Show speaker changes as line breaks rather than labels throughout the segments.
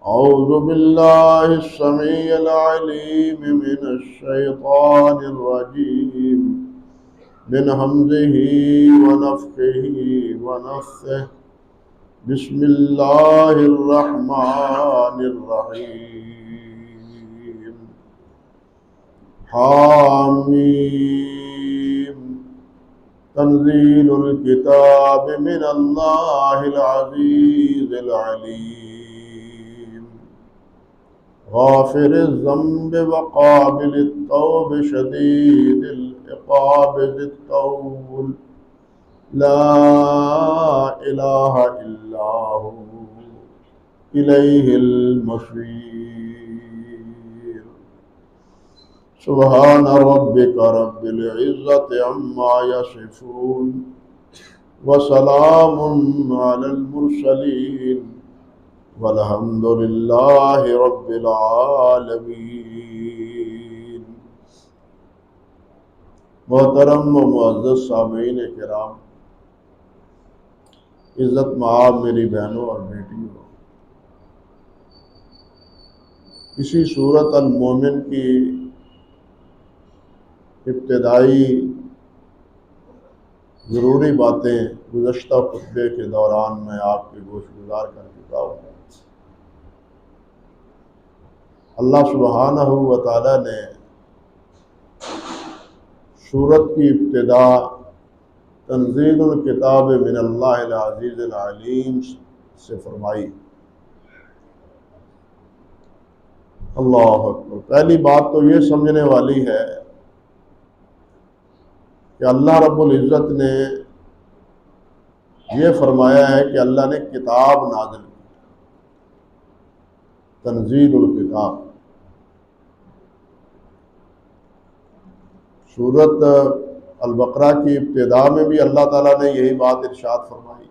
औज़ु बिल्लाहि स्समीइल अलीम मिनश शैतानिर रजीम मिन हम्ज़िही व नफ़्ख़िही व नफ़्सिही बिस्मिल्लाहिर रहमानिर रहीम हामीम तंज़ीलुल किताब मिनल्लाहिल अज़ीज़िल अलीम गाफ़िरिज़ ज़ंब व क़ाबिलित तौब शदीदिल इक़ाब ज़ित तौल ला इलाहा इल्ला हु इलैहिल मसीर। सुब्हान रब्बिका रब्बिल इज़्ज़ति अम्मा यसिफून व सलामुन अलल मुरसलीन वल्हम्दुलिल्लाहि रब्बिल आलमीन। मोहतरम व मुअज़्ज़ज़ सामीईन किराम, इज़्ज़त माआब मेरी बहनों और बेटियों, इसी सूरत अल मोमिन की इब्तिदाई ज़रूरी बातें गुज़श्ता खुतबे के दौरान मैं आपके गोशगुजार कर चुका हूँ। अल्लाह सुब्हानहू व तआला ने सूरत की इब्तिदा तंज़ीलुल किताब मिनल्लाहिल अज़ीज़िल अलीम से फरमाई। अल्लाह अकबर। पहली बात तो ये समझने वाली है कि अल्लाह रब्बुल इज़्ज़त ने ये फरमाया है कि अल्लाह ने किताब नाज़िल की, तंज़ीलुल किताब। सूरत अल बकरा की इब्तिदा में भी अल्लाह ताला ने यही बात इरशाद फरमाई,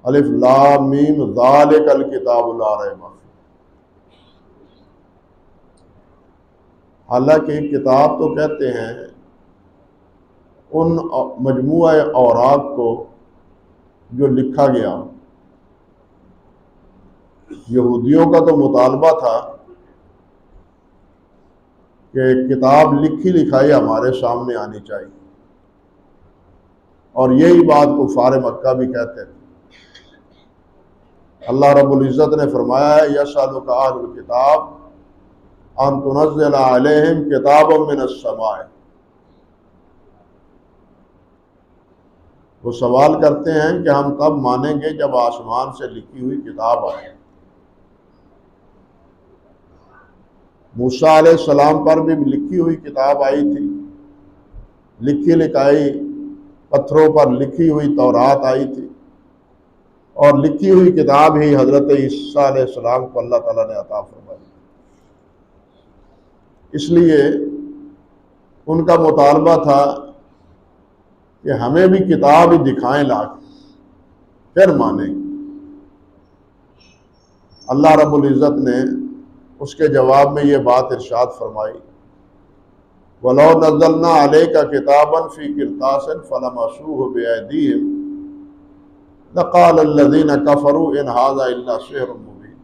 अलिफ लाम मीम ज़ालिकल किताबु ला रैब फीह। हालांकि किताब तो कहते हैं उन मजमूआ औरात को जो लिखा गया। यहूदियों का तो मुतालबा था कि किताब लिखी लिखाई हमारे सामने आनी चाहिए, और यही बात कुफार मक्का भी कहते थे। अल्लाह रब्बुल इज़्ज़त ने फरमाया है, यसअलुका अहलुल किताब अन तुनज़्ज़िल अलैहिम किताबम मिनस समाए। वो सवाल करते हैं कि हम तब मानेंगे जब आसमान से लिखी हुई किताब आए। मूसा अलैहिस्सलाम पर भी लिखी हुई किताब आई थी, लिखी लिखाई पत्थरों पर लिखी हुई तौरात आई थी, और लिखी हुई किताब ही हजरत ईसा अलैहिस्सलाम को अल्लाह ताला ने अता फरमाई। इसलिए उनका मुतालबा था कि हमें भी किताब ही दिखाएं लाके, फिर माने। अल्लाह रब्बुल इज़्ज़त ने उसके जवाब में ये बात इरशाद फरमाई, वलौ नज़्ज़लना अलैका किताबन फी किरतासिन फलमसूहु बिअयदीहिम लक़ाल अल्लज़ीना कफ़रू इन हाज़ा इल्ला सिह्रुम मुबीन।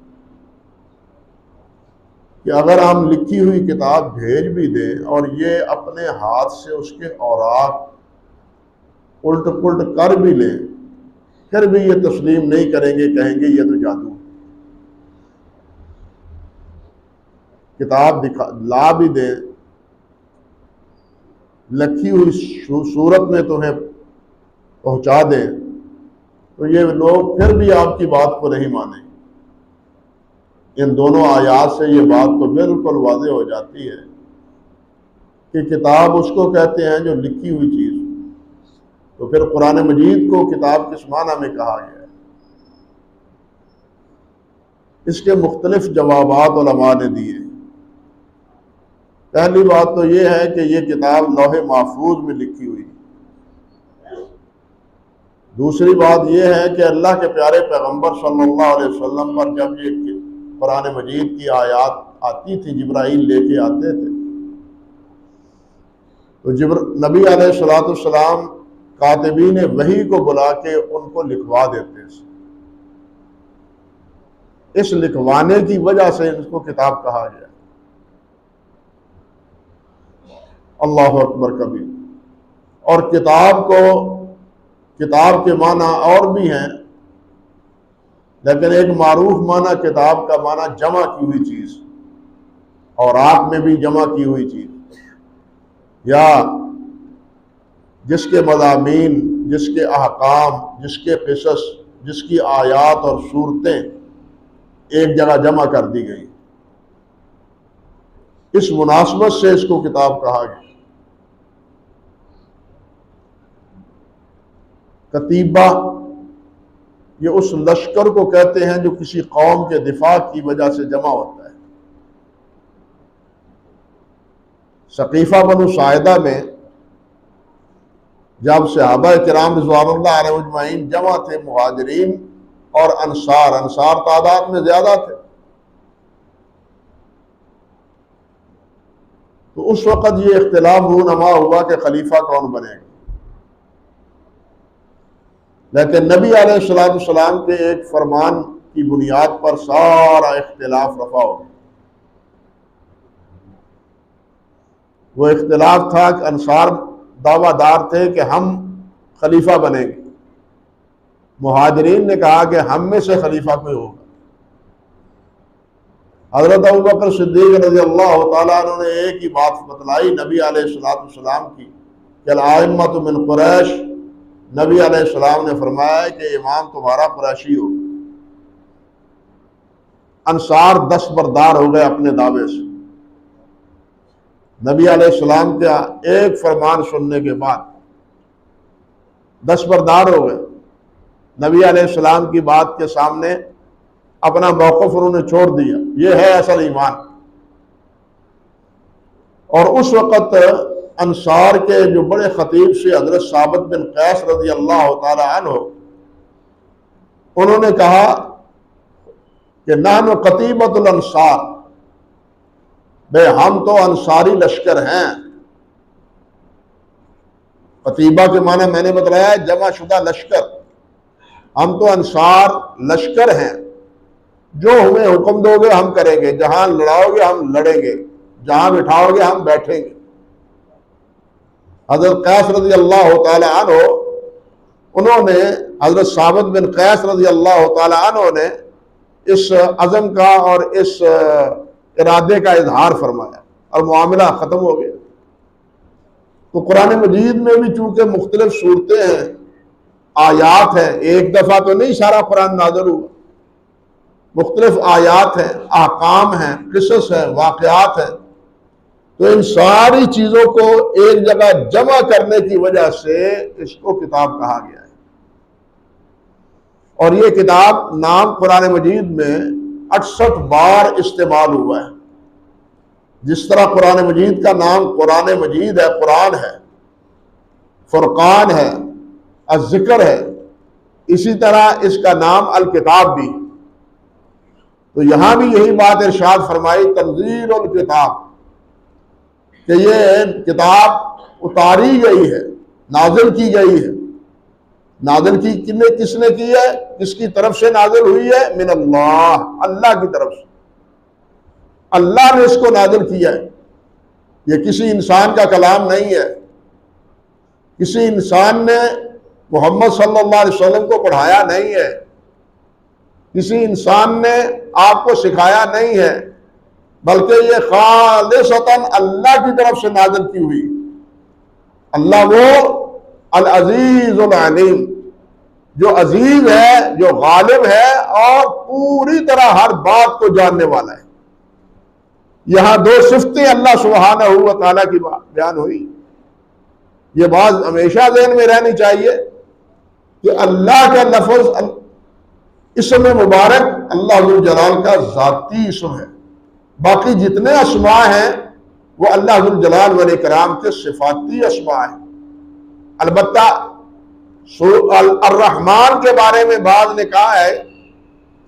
कि अगर हम लिखी हुई किताब भेज भी दें और ये अपने हाथ से उसके औराक उल्ट पुल्ट कर भी लें, फिर भी ये तस्लीम नहीं करेंगे, कहेंगे ये तो जादू। किताब ला भी दें, लिखी हुई सूरत में तुम्हें पहुंचा दें, तो ये लोग फिर भी आपकी बात को नहीं मानेंगे। इन दोनों आयात से ये बात तो बिल्कुल वाज़ेह हो जाती है कि किताब उसको कहते हैं जो लिखी हुई चीज़। तो फिर कुरान मजीद को किताब किस माना में कहा गया है? इसके मुख्तलिफ जवाबात उलमा ने दिए। पहली बात तो ये है कि ये किताब लौहे महफूज में लिखी हुई है। दूसरी बात यह है कि अल्लाह के प्यारे पैगंबर सल्लल्लाहु अलैहि वसल्लम पर जब ये कुरान मजीद की आयत आती थी, जिब्राइल लेके आते थे, तो नबी अलैहिस्सलाम कातिबीन वही को बुला के उनको लिखवा देते थे। इस लिखवाने की वजह से इसको किताब कहा गया। अल्लाह अकबर कबीर। और किताब के माना और भी हैं, लेकिन एक मारूफ माना किताब का माना जमा की हुई चीज, और आप में भी जमा की हुई चीज, या जिसके मज़ामीन, जिसके अहकाम, जिसके क़िसस, जिसकी आयात और सूरतें एक जगह जमा कर दी गई। इस मुनासबत से इसको किताब कहा गया। कतीबा ये उस लश्कर को कहते हैं जो किसी कौम के दिफा की वजह से जमा होता है। सकीफा बनु साइदा में जब सहाबा किराम रिज़वानुल्लाह अलैहिम अजमईन जमा थे, मुहाजिरीन और अंसार तादाद में ज्यादा थे, तो उस वक़्त ये इख्तिलाफ रूनमा हुआ कि खलीफा कौन बनेगा। लेकिन नबी अलैहिस्सलाम के एक फरमान की बुनियाद पर सारा इख्तिलाफ रफा हो गया। वो इख्तिलाफ था कि अंसार दावादार थे कि हम खलीफा बनेंगे, मुहाजिरीन ने कहा कि हम में से खलीफा कोई होगा। हज़रत अबू बकर सिद्दीक़ रज़ियल्लाहु ताला अन्हु ने एक ही बात बतलाई नबी अलैहिस्सलाम की कि अल-आइम्मतु मिन कुरैश। नबी अलैहिस्सलाम ने फरमाया कि इमाम तुम्हारा कुरैशी हो। अंसार दस्तबरदार हो गए अपने दावे से। नबी अलैहिस्सलाम का एक फरमान सुनने के बाद दस्तबरदार हो गए। नबी अलैहिस्सलाम की बात के सामने अपना मौक़िफ़ उन्होंने छोड़ दिया। ये है असल ईमान। और उस वक़्त अंसार के जो बड़े खतीब से हज़रत साबित बिन कैस रज़ियल्लाहु ताला अन्हु, उन्होंने कहा कि नहनु कतीबतुल अंसार, बे हम तो अंसारी लश्कर हैं। कतीबा के माना मैंने बतलाया है जमा शुदा लश्कर। हम तो अंसार लश्कर हैं, जो हमें हुक्म दोगे हम करेंगे, जहां लड़ाओगे हम लड़ेंगे, जहां बिठाओगे हम बैठेंगे। हज़रत कैस रज़ी अल्लाह ताला अन्हु, उन्होंने हज़रत साबित बिन कैस रज़ी अल्लाह ताला अन्हु ने इस अज़म का और इस इरादे का इजहार फरमाया और मामला ख़त्म हो गया। तो कुरान मजीद में भी चूंकि मुख्तलिफ सूरतें हैं, आयात हैं, एक दफ़ा तो नहीं सारा कुरान नाज़िल हुआ, मुख्तलिफ आयात हैं, अहकाम हैं, क़िसस हैं, वाक़यात हैं। तो इन सारी चीज़ों को एक जगह जमा करने की वजह से इसको किताब कहा गया है। और ये किताब नाम कुरान मजीद में 68 बार इस्तेमाल हुआ है। जिस तरह कुरान मजीद का नाम कुरान मजीद है, कुरान है, फुरकान है, अज़्ज़िक्र है, इसी तरह इसका नाम अल किताब भी। तो यहां भी यही बात इरशाद फरमाई, तंज़ीलुल किताब, कि ये किताब उतारी गई है, नाजिल की गई है। नाजिल की किसने की है, किसकी तरफ से नाजिल हुई है? मिन अल्लाह, अल्लाह की तरफ से। अल्लाह ने इसको नाजिल किया है। ये किसी इंसान का कलाम नहीं है। किसी इंसान ने मोहम्मद सल्लल्लाहु अलैहि वसल्लम को पढ़ाया नहीं है। किसी इंसान ने आपको सिखाया नहीं है, बल्कि ये खालिसतन अल्लाह की तरफ से नाज़िल की हुई। अल्लाह वो अल अजीज़ुल अलीम, जो अजीज है, जो गालिब है और पूरी तरह हर बात को जानने वाला है। यहां दो सिफ्तें अल्लाह सुब्हानहू व तआला की बयान हुई। ये बात हमेशा ज़हन में रहनी चाहिए कि अल्लाह का लफ्ज़ इसम मुबारक अल्लाह जुल जलाल का ज़ाती इसम है। बाकी जितने अस्मा हैं वो अल्लाह जुल जलाल वल इकराम के सिफाती अस्मा हैं। अलबत्ता अर्रहमान के बारे में बाद ने कहा है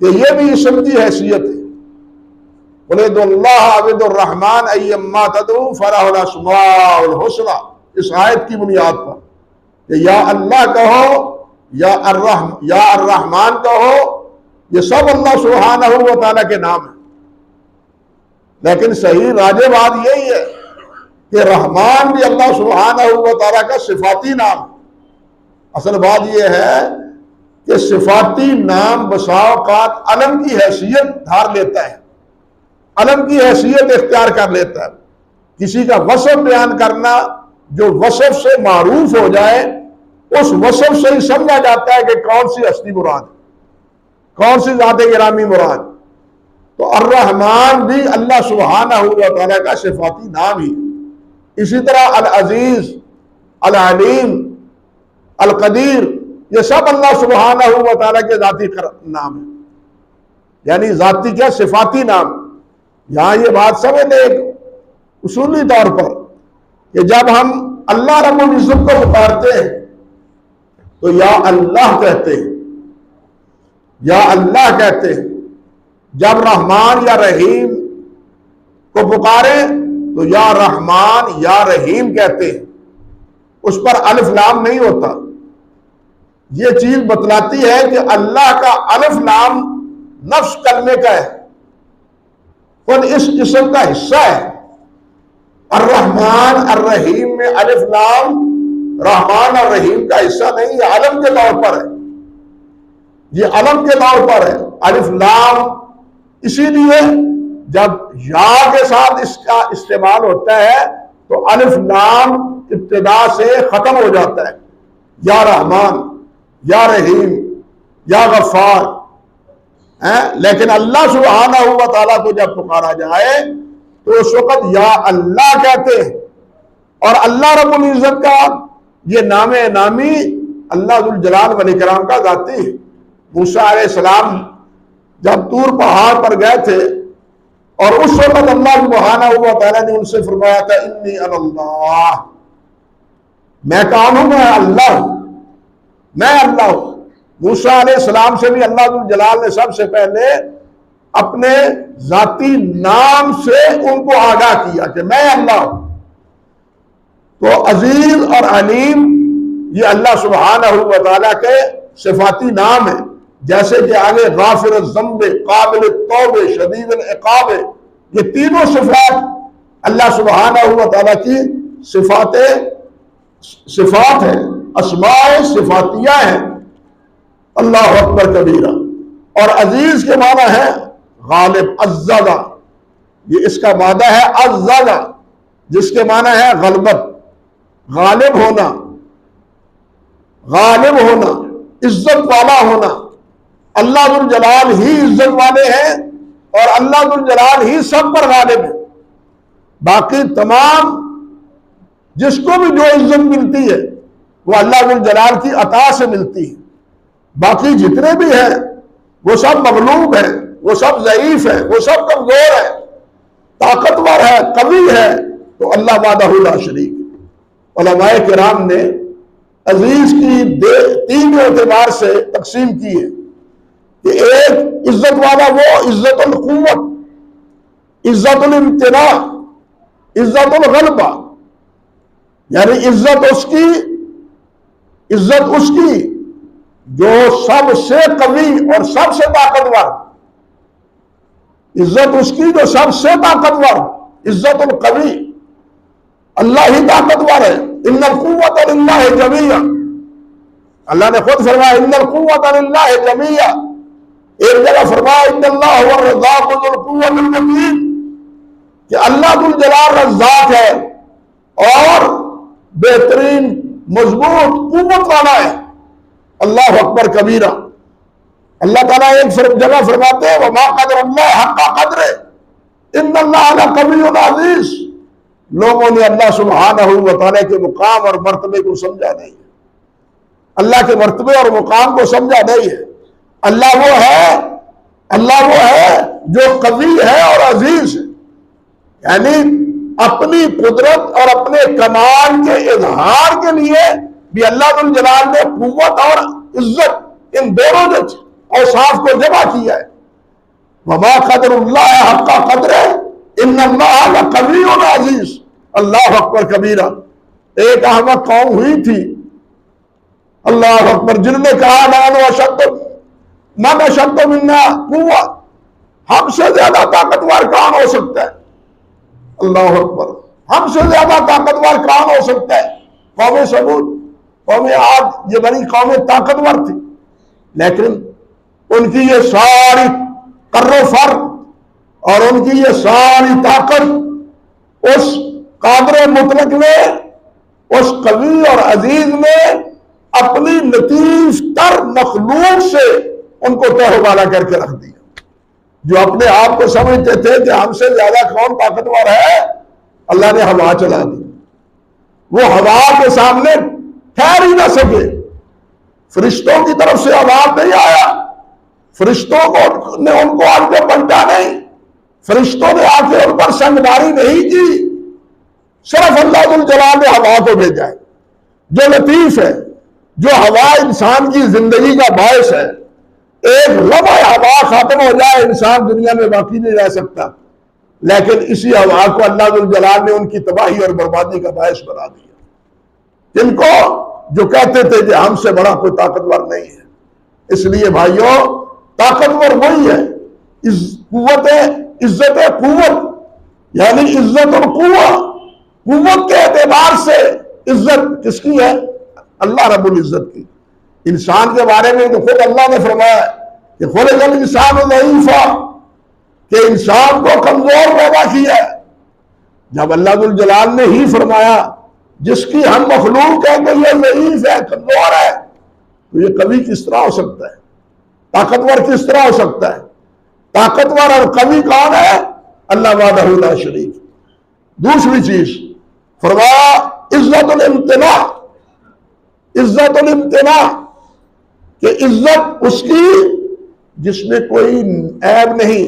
कि यह भी इसम की हैसियत है। कुलिदुल्लाह अब्दुर्रहमान अय्यम्मा तदउ फलहुल अस्माउल हुस्ना, इस आयत की बुनियाद पर कि या अल्लाह कहो, या अर्रहमान कहो, ये सब अल्लाह सुब्हानहू व तआला के नाम है। लेकिन सही राजे बात यही है कि रहमान भी अल्लाह सुब्हानहू व तआला का सिफाती नाम है। असल बात यह है कि सिफाती नाम बसा औकात अलम की हैसियत धार लेता है, अलम की हैसियत इख्तियार कर लेता है। किसी का वसफ बयान करना जो वसफ से मारूफ हो जाए, उस वसफ से ही समझा जाता है कि कौन सी हस्ती मुराद है, कौन सी ज़ात गिरामी मुराद। तो अर्रहमान भी अल्लाह सुब्हानहू व तआला का सिफाती नाम ही। इसी तरह अल अजीज, अल अलीम, अल कदीर, ये सब अल्लाह सुब्हानहू व तआला के ज़ाती नाम है, यानी ज़ाती क्या, सिफाती नाम। यहां ये बात समझ ले एक उसूली तौर पर कि जब हम अल्लाह रब्बुल इज्जत को पुकारते हैं तो या अल्लाह कहते हैं, या अल्लाह कहते हैं। जब रहमान या रहीम को पुकारे तो या रहमान या रहीम कहते हैं, उस पर अलिफ लाम नहीं होता। ये चीज बतलाती है कि अल्लाह का अलिफ लाम नफ्स कलमे का है और इस किस्म का हिस्सा है। अर्रहमान अर्रहीम में अलिफ लाम रहमान और रहीम का हिस्सा नहीं, ये अलम के तौर पर है, ये अलम के तौर पर है अलिफ लाम। इसीलिए जब या के साथ इसका इस्तेमाल होता है तो अलिफ लाम इब्तिदा से खत्म हो जाता है। या रहमान, या रहीम, या गफ्फार है। लेकिन अल्लाह सुब्हानहू व तआला को जब पुकारा जाए तो उस वक्त या अल्लाह कहते हैं। और अल्लाह रब्बुल इज्जत का ये नामे नामी अल्लाह जुल जलाल वल इकराम का ज़ाती है। मूसा अलैहिस्सलाम जब तूर पहाड़ पर गए थे और उस वक्त अल्लाह सुब्हानहू व तआला ने उनसे फरमाया था इन्नी अल्लाह, मैं कौन हूं, मैं अल्लाह हूं, मैं अल्लाह हूं। मूसा अलैहिस्सलाम से भी अल्लाह जुल जलाल ने सबसे पहले अपने जाती नाम से उनको आगाह किया कि मैं अल्लाह हूं। तो अजीज और अलीम ये अल्लाह सुब्हानहू व तआला के सिफाती नाम है। जैसे कि आगे गाफिर ज़म्ब, काबिल तौबे, शदीद इक़ाब, ये तीनों सिफात अल्लाह सुब्हानहू व तआला की सिफात है, अस्माए सिफातिया है। अल्लाह अकबर कबीरा। और अजीज के माना है गालिब, अज़्ज़ा, ये इसका मादा है अज़्ज़ा, जिसके माना है गलबत, गालिब होना, गालिब होना, इज्जत वाला होना। अल्लाह जुल जलाल ही इज्जत वाले हैं और अल्लाह जुल जलाल ही सब पर गालिब है। बाकी तमाम जिसको भी जो इज्जत मिलती है वो अल्लाह जुल जलाल की अता से मिलती है। बाकी जितने भी हैं वो सब मगलूब है, वो सब ज़ईफ है, वो सब कमजोर है। ताकतवर है, कवी है तो अल्लाह वाहदहू ला शरीक। उलमाए किराम ने अजीज की तीन एतबार से तकसीम की है कि एक इज्जत वाला वो इज्जतुल कुव्वत, इज्जतुल इम्तिना, इज्जतुल गलबा, यानी इज्जत उसकी जो सबसे कवी और सबसे ताकतवर, इज्जत उसकी जो सबसे ताकतवर, इज्जतुल कवी, अल्लाह ही ताकतवर है। इन्नल कुव्वत लिल्लाहि जमीया, अल्लाह ने खुद फरमाया इन्नल कुव्वत लिल्लाहि जमीया। एक जगह फरमाया इन्नल्लाह हुवा रज़्ज़ाक़ु ज़ुल कुव्वतिल मतीन, कि अल्लाह जुल जलाल रज़्ज़ाक़ है और बेहतरीन मजबूत कुव्वत वाला है। अल्लाह अकबर कबीरा। अल्लाह ताला एक जगह फरमाते हैं वमा क़दरुल्लाह हक़्क़ क़द्रिही इन्नल्लाह लक़विय्युन अज़ीज़। लोगों ने अल्लाह सुब्हानहू व तआला के मुकाम और मर्तबे को समझा नहीं, अल्लाह के मर्तबे और मुकाम को समझा नहीं है। अल्लाह वो है जो कवी है और अजीज है, यानी अपनी कुदरत और अपने कमाल के इजहार के लिए भी अल्लाह जुल जलाल ने कुव्वत और इज्जत इन दोनों औसाफ को जमा किया है। वमा क़दरुल्लाह हक़्क़ क़द्रिही इन्नल्लाह लक़विय्युन अज़ीज़। अल्लाह अकबर कबीरा। एक अहमद कौम हुई थी, अल्लाह अकबर, जिन्होंने कहा नानु अशद्दु मन अशद्दु मिन्ना कुव्वा, हमसे ज्यादा ताकतवर कौन हो सकता है? अल्लाह अकबर, हमसे ज्यादा ताकतवर कौन हो सकता है? कौम समूद, कौम आद, ये बड़ी कौमें ताकतवर थी, लेकिन उनकी ये सारी कर्रो फर और उनकी ये सारी ताकत उस कादर मुतलक ने, उस कवी और अजीज ने अपनी लतीफ तर मखलूक से उनको तहवाला करके रख दिया। जो अपने आप को समझते थे कि हमसे ज्यादा कौन ताकतवर है, अल्लाह ने हवा चला दी। वो हवा के सामने ठहर ही ना सके। फरिश्तों की तरफ से आवाज नहीं आया, फरिश्तों को ने उनको आगे पलटा नहीं, फरिश्तों ने आके उन पर संगदारी नहीं की, सिर्फ अल्लाह जुल जलाल ने हवा को भेजा है जो लतीफ है, जो हवा इंसान की जिंदगी का बायस है। एक लम्हा हवा खत्म हो जाए, इंसान दुनिया में बाकी नहीं रह सकता, लेकिन इसी हवा को अल्लाह जुल जलाल ने उनकी तबाही और बर्बादी का बायस बना दिया। जिनको जो कहते थे कि हमसे बड़ा कोई ताकतवर नहीं है। इसलिए भाइयों, ताकतवर वही है, इज्जत कुव्वत, यानी इज्जत और कुव्वत के एतबार से इज्जत किसकी है? अल्लाह रब्बुल इज्जत की। इंसान के बारे में तो खुद अल्लाह ने फरमाया कि खुलिक़ल इंसानु ज़ईफ़ा, कि इंसान को कमजोर पैदा किया है। जब अल्लाह जुल जलाल ने ही फरमाया जिसकी हम मखलूक है कि ये ज़ईफ़ है, कमजोर है, तो ये कवि किस तरह हो सकता है? ताकतवर किस तरह हो सकता है? ताकतवर और कवि कौन है? अल्लाह वहदहू ला शरीक। दूसरी चीज फरमाया इज्जतुल इम्तिना, इज्जतुल इम्तिना, कि इज्जत उसकी जिसमें कोई ऐब नहीं,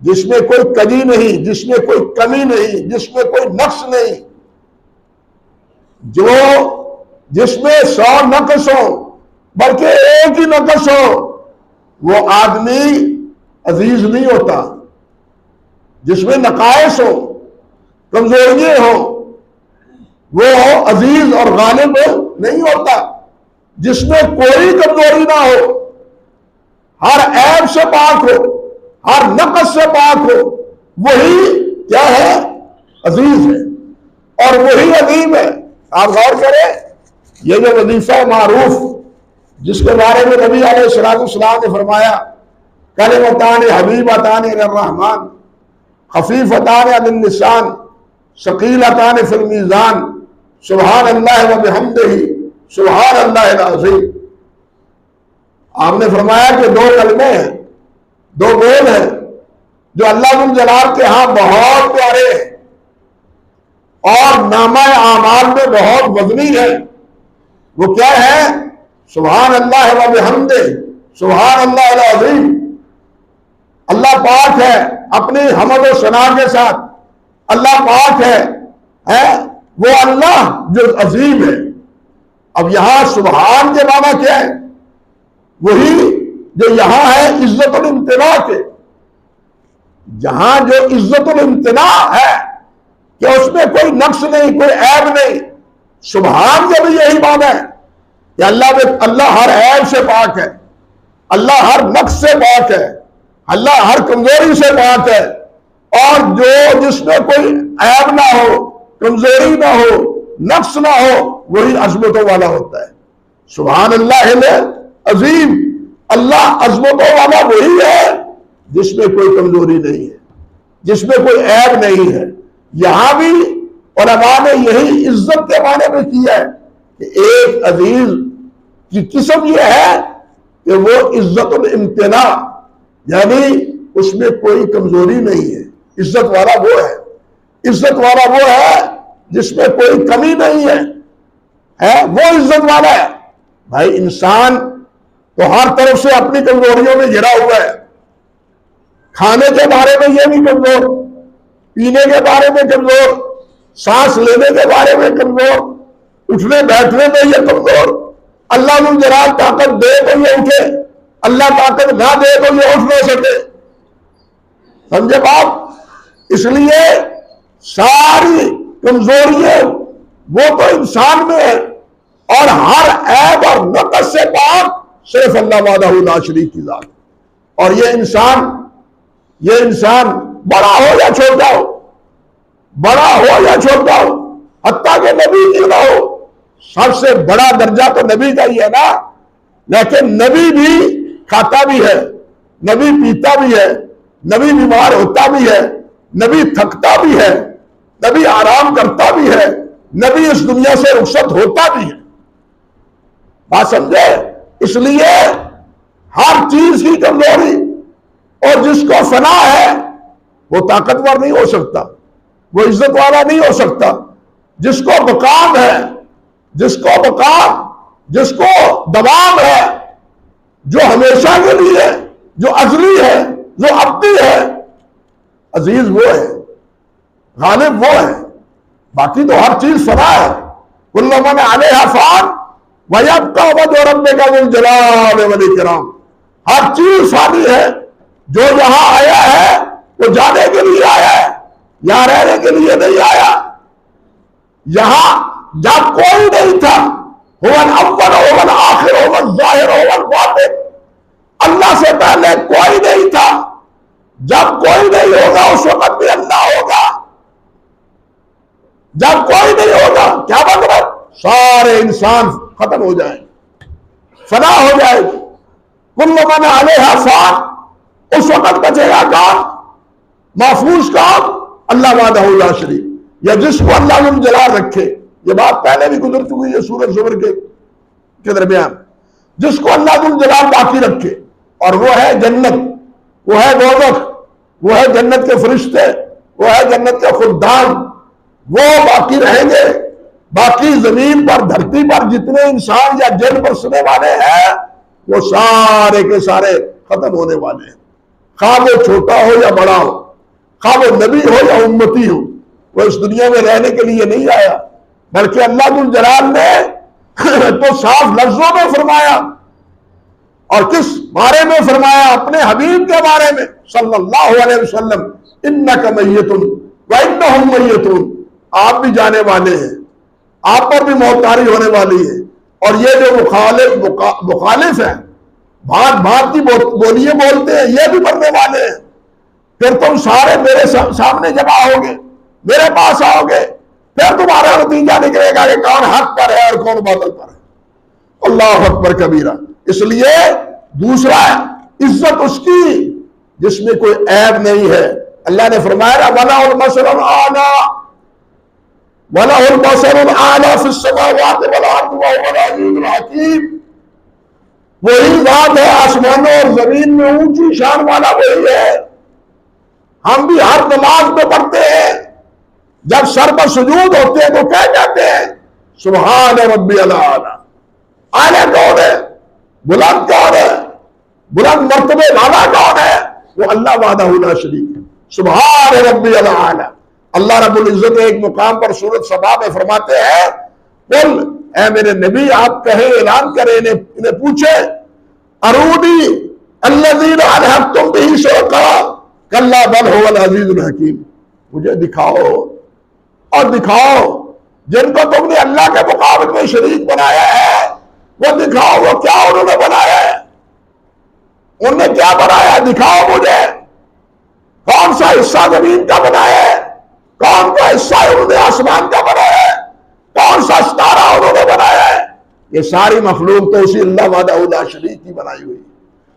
जिसमें कोई कजी नहीं, जिसमें कोई कमी नहीं, जिसमें कोई नक्स नहीं, जो जिसमें 100 नक्स हो बल्कि एक ही नक्स हो, वो आदमी अजीज नहीं होता। जिसमें नकायस हो, कमजोरियां हो, वो अजीज और गालिब नहीं होता। जिसमें कोई कमजोरी ना हो, हर ऐब से पाक हो, हर नक़्स से पाक हो, वही क्या है? अजीज है और वही अजीम है। आप गौर करें, ये जो वजीफा मारूफ जिसके बारे में नबी अलैहिस्सलाम ने फरमाया, कलिमतान हबीबतान इलर्रहमान खफीफतान अनिल लिसान सकीलतान फिल मीज़ान सुभान अल्लाह व बिहम्दिही सुभान अल्लाहिल अज़ीम। आपने फरमाया कि 2 कलमे हैं, 2 बोल हैं जो अल्लाह जुल जलाल के यहां बहुत प्यारे हैं और नामा आमाल में बहुत वजनी है। वो क्या है? सुभान अल्लाह व बिहम्दिही सुभान अल्लाहिल अज़ीम। अल्लाह पाक है अपनी हमद व सना के साथ, अल्लाह पाक है वो अल्लाह जो अजीम है। अब यहां सुभान के माना क्या है? वही जो यहां है इज्जतुल इम्तिना के, जहां जो इज्जतुल इम्तिना है कि उसमें कोई नक्स नहीं, कोई ऐब नहीं। सुभान के भी यही माना है कि अल्लाह हर ऐब से पाक है, अल्लाह हर नक्स से पाक है, अल्लाह हर कमजोरी से पाक है, और जो जिसमें कोई ऐब ना हो, कमजोरी ना हो, नक्स ना हो, वही अजमतों वाला होता है। सुभान अल्लाह अजीम, अल्लाह अजमतों वाला वही है जिसमें कोई कमजोरी नहीं है, जिसमें कोई ऐब नहीं है। यहां भी उलमा ने यही इज्जत के माने में किया है कि एक अजीज की किस्म यह है कि वो इज्जतुल इम्तिना, यानी उसमें कोई कमजोरी नहीं है। इज्जत वाला वो है, इज्जत वाला वो है जिसमें कोई कमी नहीं है वो इज्जत वाला है। भाई इंसान तो हर तरफ से अपनी कमजोरियों में घिरा हुआ है। खाने के बारे में ये भी कमजोर, पीने के बारे में कमजोर, सांस लेने के बारे में कमजोर, उठने बैठने में ये कमजोर। अल्लाह जुल जलाल ताकत दे तो ये उठे, अल्लाह ताकत ना दे तो ये उठ ना सके। समझे बात? इसलिए सारी कमजोरियां वो तो इंसान में है और हर ऐब और नक़्स से पाक सिर्फ अल्लाह वाहदहू ला शरीक की जात। और ये इंसान बड़ा हो या छोटा हो, बड़ा हो या छोटा हो, हत्ता के नबी क्यों ना हो, सबसे बड़ा दर्जा तो नबी का ही है ना। लेकिन नबी भी खाता भी है, नबी पीता भी है, नबी बीमार होता भी है, नबी थकता भी है, नबी आराम करता भी है, नबी इस दुनिया से रुखसत होता भी है। बात समझे? इसलिए हर चीज की कमजोरी, और जिसको फना है वो ताकतवर नहीं हो सकता, वो इज्जत वाला नहीं हो सकता। जिसको मकाम है, जिसको मकाम, जिसको दबाव है, जो हमेशा के लिए है, जो अजली है, जो अब्दी है, अजीज वो है, गालिब वो है। बाकी तो हर चीज फना है। कुल्लु मन अलैहा फान व यब्का वजहु रब्बिका ज़ुल जलाल वल इकराम। हर चीज फानी है। जो यहां आया है वो जाने के लिए आया है, यहां रहने के लिए नहीं आया। यहां जब कोई नहीं था, हुवल अव्वल हुवल आखिर हुवल ज़ाहिर हुवल बातिन, अल्लाह से पहले कोई नहीं था। जब कोई नहीं होगा उस वक्त भी अल्लाह होगा। जब कोई नहीं होगा क्या मतलब? सारे इंसान खत्म हो जाएंगे, फना हो जाएगी। कुल्लु मन अलैहा फान, उस वक्त बचेगा कौन? महफूज कौन? अल्लाह वाहदहू ला शरीक, या जिसको अल्लाह जुल जलाल रखे। ये बात पहले भी गुजर चुकी है सूरत ज़ुमर के दरमियान। जिसको अल्लाह जुल जलाल बाकी रखे, और वो है जन्नत, वो है दोज़ख, वो है जन्नत के फरिश्ते, वो है जन्नत के खुद्दाम, वो बाकी रहेंगे। बाकी जमीन पर, धरती पर जितने इंसान या जिन बसने वाले हैं वो सारे के सारे खत्म होने वाले हैं। खा वो छोटा हो या बड़ा हो, खा वो नबी हो या उम्मती हो, वो इस दुनिया में रहने के लिए नहीं आया। बल्कि अल्लाह जुल जलाल ने तो साफ लफ्जों में फरमाया। और किस बारे में फरमाया? अपने हबीब के बारे में सल्लल्लाहु अलैहि वसल्लम, इन्नका मय्यतुन व इन्नहुम मय्यतून। आप भी जाने वाले हैं, आप पर भी मौतारी होने वाली है। और ये जो मुखालिफ है, भांत भांत की बोलियां बोलते हैं, ये भी मरने वाले हैं। फिर तुम सारे मेरे सामने जमा होगे, मेरे पास आओगे, फिर तुम्हारा नतीजा निकलेगा कि कौन हक पर है और कौन बातिल पर है। अल्लाह अकबर कबीरा। इसलिए दूसरा, इज्जत उसकी जिसमें कोई ऐब नहीं है। अल्लाह ने फरमाया वलाहुल मसलुल आला वलाहुल मसलुल आला फिस समावाति वल अर्द व हुवल अज़ीज़ुल हकीम। वही बात है आसमानों और जमीन में ऊंची शान वाला वही है। हम भी हर नमाज में पढ़ते हैं, जब सर पर सुजूद होते हैं तो क्या कहते हैं? सुभान रब्बियल आला। आला कौन है? बुलंद कौन है? बुलंद मर्तबे वाला कौन है? वो अल्लाह वाहदहू ला शरीक है। सुभान रब्बियल आला। अल्लाह रब्बुल इज्जत एक मुकाम पर सूरत सबा में फरमाते हैं, कुल ऐ मेरे नबी आप कहे, ऐलान करें, इन्हें पूछे, अरूनी अल्लज़ीना अलहक़्तुम बिही शुरका कल्ला बल हुवल अज़ीज़ुल हकीम। मुझे दिखाओ और दिखाओ जिनको तुमने अल्लाह के मुकाबले में शरीक बनाया है, वो दिखाओ, वो क्या उन्होंने बनाया है, उन्होंने क्या बनाया? दिखाओ मुझे। कौन सा हिस्सा जमीन का बनाया है, कौन सा हिस्सा उन्होंने आसमान का बनाया है, कौन सा सितारा उन्होंने बनाया है? ये सारी मखलूक तो उसी अल्लाह वाहदहू ला शरीक की बनाई हुई।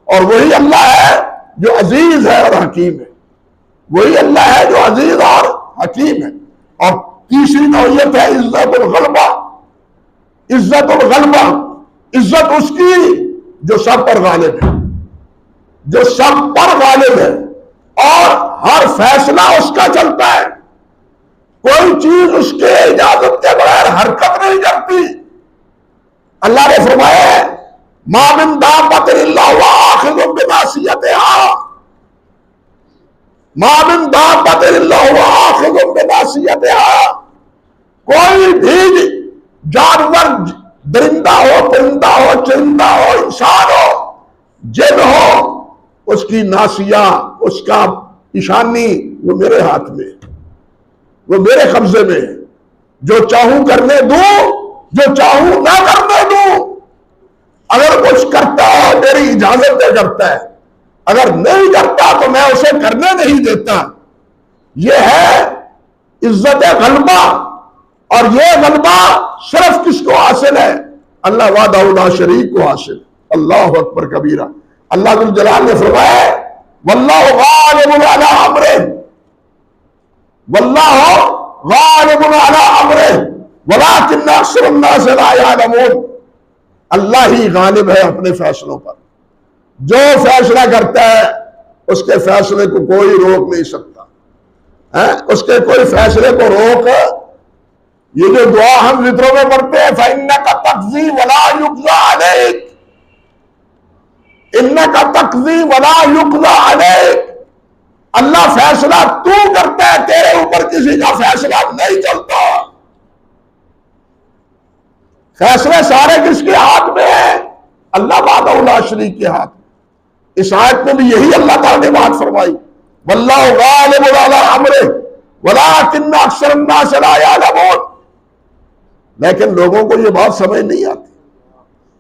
और वही अल्लाह है जो अजीज है और हकीम है। वही अल्लाह है जो अजीज और हकीम है। और तीसरी नौयत है इज्जतुल गलबा। इज्जतुल गलबा, इज्जत उसकी जो सब पर गालिब है, जो सब पर गालिब है और हर फैसला उसका चलता है। कोई चीज उसके इजाजत के बगैर हरकत नहीं करती। अल्लाह ने फरमाया है मा मिन दाब्बतिन इल्ला हुवा आखिज़ुन बिनासियतिहा, मा मिन दाब्बतिन इल्ला हुवा आखिज़ुन बिनासियतिहा। कोई भी जानवर, दरिंदा हो, परिंदा हो, चरिंदा हो, इंसान हो, जिन हो, उसकी नासिया, उसका निशानी वो मेरे हाथ में, वो मेरे कब्जे में। जो चाहूं करने दूं, जो चाहूं ना करने दूं। अगर कुछ करता है मेरी इजाजत से करता है, अगर नहीं करता तो मैं उसे करने नहीं देता। यह है इज्जत गलबा। और यह गलबा सिर्फ किसको हासिल है? अल्लाह वाहदहू ला शरीक को हासिल। अल्लाह अकबर कबीरा। अल्लाह जुल जलाल ने फरमाया वल्लाहु गालिबुन अला अम्रिही, वल्लाहु गालिबुन अला अम्रिही वलाकिन्न अक्सरन नास ला यअलमून। अल्लाह ही गालिब है अपने फैसलों पर। जो फैसला करता है उसके फैसले को कोई रोक नहीं सकता है। उसके कोई फैसले को रोक, ये जो दुआ हम वित्रों में पढ़ते हैं फइन्नका तक़ज़ी वला युक़ज़ा अलैक, इन्नका तक़ज़ी वला युक़ज़ा अलैक। अल्लाह फैसला तू करता है, तेरे ऊपर किसी का फैसला नहीं चलता। फैसले सारे किसके हाथ में है? अल्लाह वाहदहू ला शरीक के हाथ में। इस आयत में भी यही अल्लाह ताला ने बात फरमाई वल्लाहु गालिबुन अला अम्रिही वलाकिन्न अक्सरन नास ला यअलमून। लेकिन लोगों को यह बात समझ नहीं आती।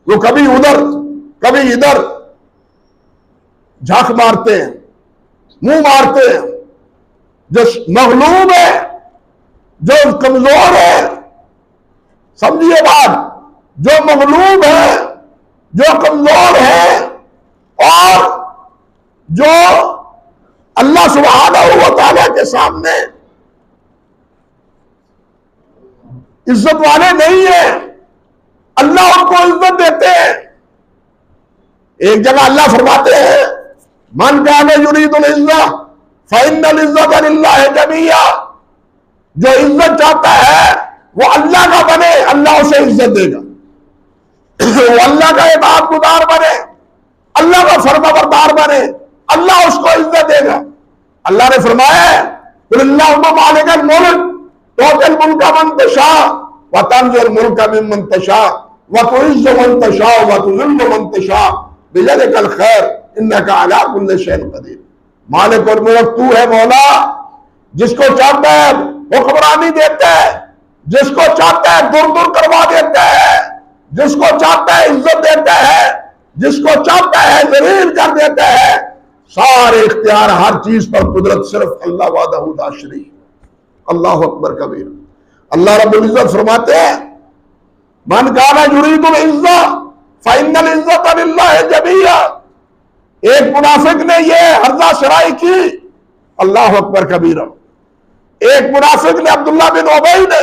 वो कभी उधर कभी इधर झांक मारते हैं, मुंह मारते हैं। जो मगलूब है, जो कमजोर है, समझिए बात, जो मगलूब है, जो कमजोर है और जो अल्लाह सुब्हानहू व तआला के सामने इज्जत वाले नहीं है, अल्लाह उनको इज्जत देते हैं। एक जगह अल्लाह फरमाते हैं मन कान युरीदुल इज्जा फइन्नल इज्जत लिल्लाहि जमीआ। जो इज्जत चाहता है वो अल्लाह का बने, अल्लाह उसे इज्जत देगा। वो अल्लाह का इबादतगुजार बने, अल्लाह का फरमाबरदार बने, अल्लाह उसको इज्जत देगा। अल्लाह ने फरमाया कुल्लाहुम्मा मालिकल मुल्क तुतिल मुल्का मन तशा व तंज़िल मुल्का मिम्मन तशा व तुइज़्ज़ु मन तशा व तुज़िल्लु मन तशा बियदिकल खैर इन्नका अला कुल्लि शैइन कदीर। मालिक और मुल्क तू है मौला, जिसको चाहता है हुक्मरानी देता है, जिसको चाहता है दूर दूर करवा देता है, जिसको चाहता है इज्जत देता है, जिसको चाहता है जलील कर देता है। सारे इख्तियार हर चीज पर कुदरत सिर्फ अल्लाह वाहदहू ला शरीक। अल्लाह अकबर कबीर। अल्लाह रब्बुल इज्जत फरमाते हैं मन काना युरीदुल इज्जा फइन्नल इज्जत लिल्लाहि जमीआ। एक मुनाफिक ने यह हर्जा शराई की, अल्लाह अकबर कबीरा। एक मुनाफिक ने अब्दुल्लाह बिन उबई ने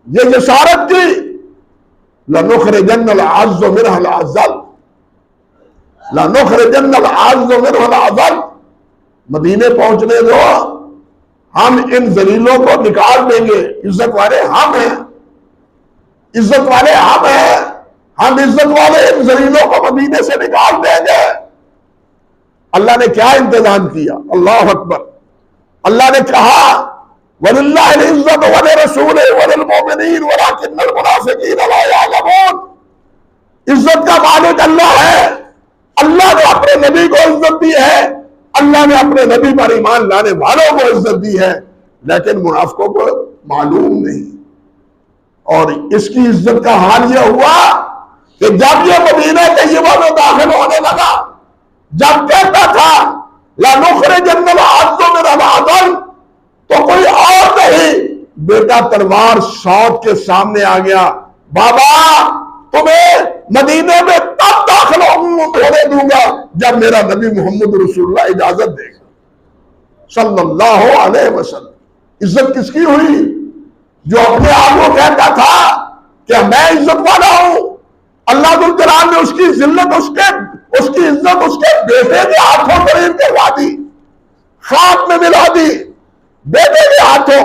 यह इशारत की लनुखरिजन्नल अज़्ज़ मिनहुल अज़ल, लनुखरिजन्नल अज़्ज़ मिनहुल अज़ल। मदीने पहुंचने दो, हम इन जलीलों को निकाल देंगे। इज्जत वाले हम हैं, इज्जत वाले हम हैं, हम इज्जत वाले इन जलीलों को मदीने से निकाल देंगे। अल्लाह ने क्या इंतजाम किया? अल्लाह अकबर। अल्लाह ने कहा वलिल्लाहिल इज्जत व लिरसूलिही व लिलमुमिनीन वलाकिन्नल मुनाफिकीन ला यअलमून। इज्जत का मालिक अल्लाह है। अल्लाह ने अपने नबी को इज्जत दी है, अल्लाह ने अपने नबी पर ईमान लाने वालों को इज्जत दी है, लेकिन मुनाफिकों को मालूम नहीं। और इसकी इज्जत का हाल यह हुआ कि जब यह मदीना तैयबा में दाखिल होने लगा, जब कहता था लनुखरिजन्नल अज़्ज़ मिनहुल अज़ल, तो कोई और नहीं, बेटा तलवार सौत के सामने आ गया। बाबा तुम्हें मदीने में तब दाखिल होने दूंगा जब मेरा नबी मोहम्मद रसूलुल्लाह इजाजत देगा सल्लल्लाहु अलैहि वसल्लम। इज्जत किसकी हुई? जो अपने आप को कहता था कि मैं इज्जत वाला हूं। अल्लाह जुल जलाल ने उसकी जिल्लत, उसकी इज्जत उसके बेटे के हाथों करीब करवा दी, खाक में मिला दी। बेटे के हाथों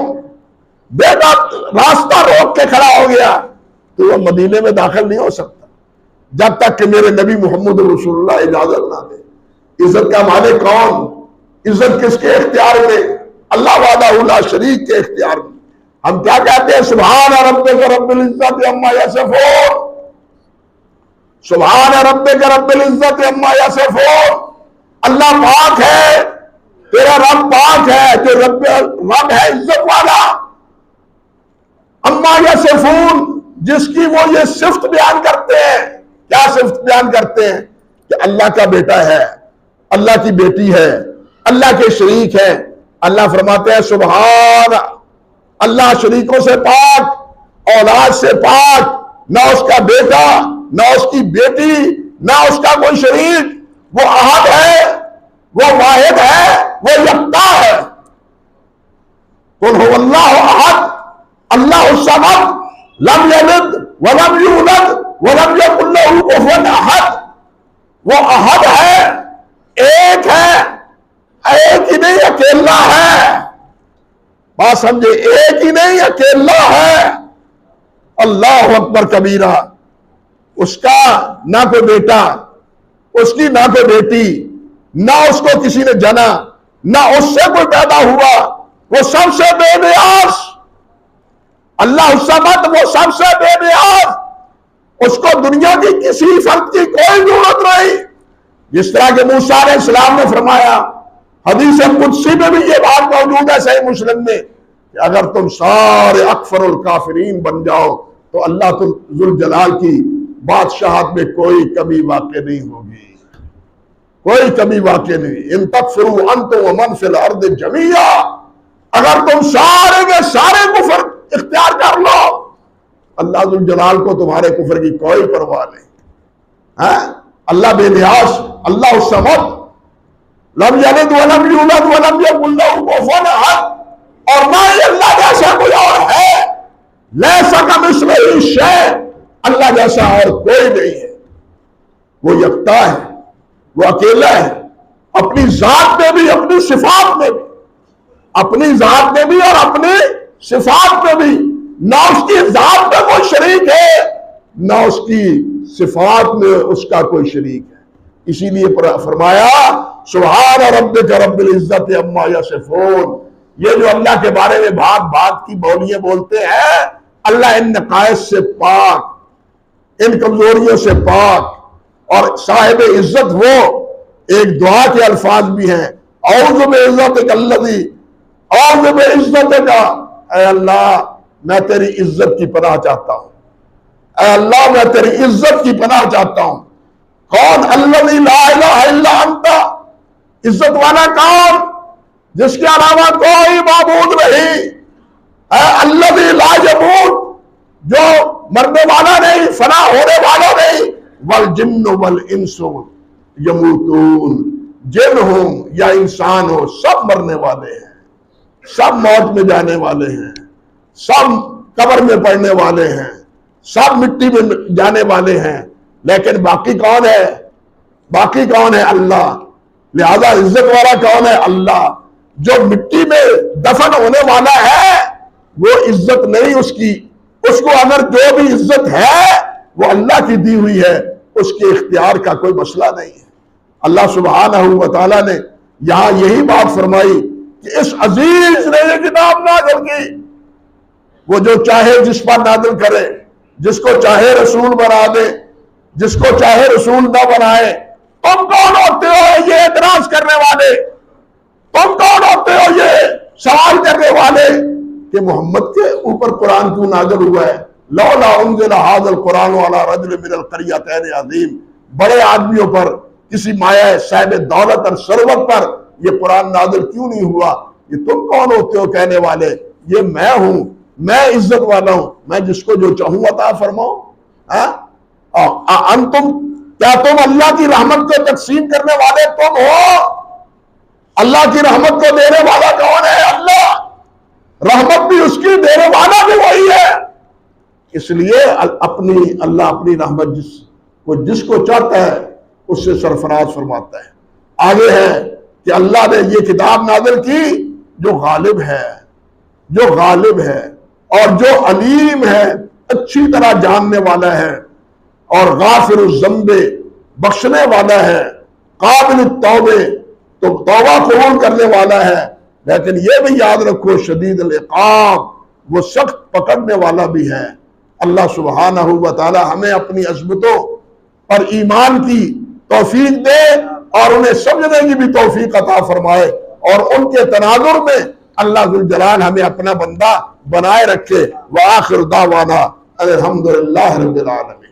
बेटा रास्ता रोक के खड़ा हो गया, तो वह मदीने में दाखिल नहीं हो सकता जब तक कि मेरे नबी मोहम्मद रसूलुल्लाह इजाजत ना दे। इज्जत का मालिक कौन? इज्जत किसके इख्तियार में? अल्लाह वाहदहू ला शरीक के इख्तियार में। हम क्या कहते हैं? सुभान रब्बिक रब्बिल इज्जति अम्मा यसिफून, सुभान रब्बिक रब्बिल इज्जति अम्मा यसिफून। अल्लाह पाक है, तेरा रब पाक है, जो रब है इज्जत वाला। अम्मा यसिफून, जिसकी वो ये सिफ्त बयान करते हैं क्या सिर्फ बयान करते हैं कि अल्लाह का बेटा है, अल्लाह की बेटी है, अल्लाह के शरीक है। अल्लाह फरमाते हैं सुभान अल्लाह शरीकों से पाक, औलाद से पाक, ना उसका बेटा ना उसकी बेटी ना उसका कोई शरीक। वो अहद है, वो वाहिद है, वो यक्ता है। कुल हुवल्लाहु अहद अल्लाहु समद लम यलिद वलम यूलद वलम यकुल लहू कुफुवन अहद। वो अहद है, एक है, एक ही नहीं अकेला है। बात समझे, एक ही नहीं अकेला है। अल्लाह अकबर कबीरा। उसका ना कोई बेटा, उसकी ना कोई बेटी, ना उसको किसी ने जना, ना उससे कोई पैदा हुआ। वो सबसे बेनियाज। अल्लाह समद, वो सबसे बेनियाज। उसको दुनिया की किसी फर्द की कोई जरूरत नहीं। जिस तरह के मूसा अलैहिस्सलाम ने फरमाया, हदीस कुदसी में भी ये बात मौजूद है सही मुस्लिम में, कि अगर तुम सारे अकफरुल काफिरीन बन जाओ तो अल्लाह जुल जलाल की बादशाहत में कोई कमी वाक़ नहीं होगी, कोई कमी वाक़ नहीं। इन तकफुरू अंतुम व मन फिल अर्द जमीया। अगर तुम सारे के सारे कुफर इख्तियार कर लो, अल्लाह जुल जलाल को तुम्हारे कुफर की कोई परवाह नहीं है। अल्लाह बेनियाज, अल्लाह समद, लम यलिद वलम यूलद वलम यकुल लहू कुफुवन अहद। और ना ही अल्लाह जैसा कोई और है। लैसा कमिस्लिही शै, अल्लाह जैसा और कोई नहीं है। वो यक्ता है, वो अकेला है, अपनी जात में भी, अपनी सिफात में भी, अपनी जात में भी और अपनी सिफात में भी। ना उसकी जात में कोई शरीक है, ना उसकी सिफात में उसका कोई शरीक है। इसीलिए फरमाया सुभान रब्बिक रब्बिल इज्जति अम्मा यसिफून। ये जो अल्लाह के बारे में भाग भाग की बोलियां बोलते हैं, अल्लाह इन नकायस से पाक, इन कमजोरियों से पाक और साहिब इज्जत। वो एक दुआ के अल्फाज भी हैं, औज़ु बिइज्जतिक अल्लज़ी, औज़ु बिइज्जतिक, ऐ अल्लाह मैं तेरी इज्जत की पनाह चाहता हूं, ऐ अल्लाह मैं तेरी इज्जत की पनाह चाहता हूं। कौन? अल्लज़ी ला इलाहा इल्ला अंता। इज्जत वाला कौन? जिसके अलावा कोई माबूद नहीं। अल्लज़ी ला यमूत, जो मरने वाला नहीं, फना होने वाला नहीं। वल जिन्न वल इंसु यमूतून, जिन हो या इंसान हो सब मरने वाले हैं, सब मौत में जाने वाले हैं, सब कब्र में पड़ने वाले हैं, सब मिट्टी में जाने वाले हैं। लेकिन बाकी कौन है? बाकी कौन है? अल्लाह। लिहाजा इज्जत वाला कौन है? अल्लाह। जो मिट्टी में दफन होने वाला है वो इज्जत नहीं उसकी। उसको अगर जो भी इज्जत है वो अल्लाह की दी हुई है, उसके इख्तियार का कोई मसला नहीं है। अल्लाह सुब्हानहू व तआला ने यहां यही बात फरमाई कि इस अजीज ने ये किताब नाज़िल की, वो जो चाहे जिस पर नाज़िल करे, जिसको चाहे रसूल बना दे, जिसको चाहे रसूल ना बनाए। तुम कौन होते हो ये एतराज करने वाले? तुम कौन होते हो ये सवाल करने वाले कि मोहम्मद के ऊपर कुरान क्यों नाज़िल हुआ है? लौला उनज़िला हाज़ल कुरान अला रजुलिन मिनल क़रयतैन अज़ीम। बड़े आदमियों पर, किसी माया साहिब दौलत और सरवत पर ये कुरान नाज़िल क्यों नहीं हुआ? ये तुम कौन होते हो कहने वाले? ये मैं हूं, मैं इज्जत वाला हूं, मैं जिसको जो चाहूं अता फरमाऊं। अंतुम, क्या तुम अल्लाह की रहमत को तकसीम करने वाले तुम हो? अल्लाह की रहमत को देने वाला कौन है? अल्लाह। रहमत भी उसकी, देने वाला भी वही है। इसलिए अपनी अल्लाह अपनी रहमत जिसको चाहता है उससे सरफराज फरमाता है। आगे है कि अल्लाह ने ये किताब नाज़िल की जो गालिब है, जो गालिब है और जो अलीम है, अच्छी तरह जानने वाला है, और गाफिरुज़ ज़ंबे, बख्शने वाला है, काबिल तौबे, तो तौबा कबूल करने वाला है। लेकिन यह भी याद रखो शदीदुल इक़ाब, वो सख्त पकड़ने वाला भी है। अल्लाह सुब्हानहू व तआला हमें अपनी अज़मतों पर ईमान की तौफीक दे और उन्हें समझने की भी तौफीक अता फरमाए, और उनके तनाजुर में अल्लाह जुल जलाल हमें अपना बंदा बनाए रखे। व आखिर दावाना अल्हम्दुलिल्लाहि रब्बिल आलमीन।